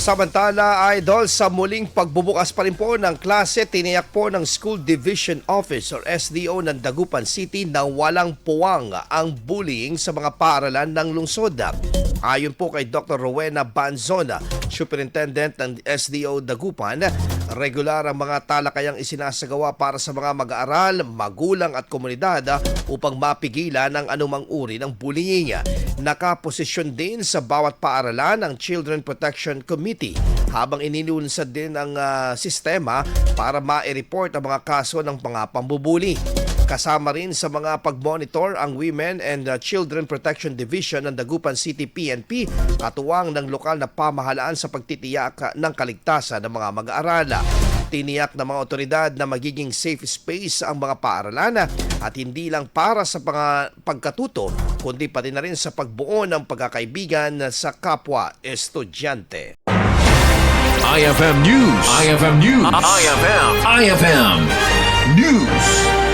Samantala, idol, sa muling pagbubukas pa rin po ng klase, tiniyak po ng School Division Office or SDO ng Dagupan City na walang puwang ang bullying sa mga paaralan ng lungsod. Ayon po kay Dr. Rowena Banzon, Superintendent ng SDO Dagupan, regular ang mga talakayang isinasagawa para sa mga mag-aaral, magulang at komunidad upang mapigilan ang anumang uri ng bullying. Nakaposisyon din sa bawat paaralan ang Children Protection Committee habang inilunsad din ang sistema para ma-ireport ang mga kaso ng mga pambubuli. Kasama rin sa mga pag-monitor ang Women and Children Protection Division ng Dagupan City PNP at uwang ng lokal na pamahalaan sa pagtitiyak ng kaligtasan ng mga mag-aaral. Tiniyak ng mga otoridad na magiging safe space ang mga paaralan at hindi lang para sa pagkatuto kundi pati na rin sa pagbuo ng pagkakaibigan sa kapwa estudyante. IFM News. IFM News. IFM News.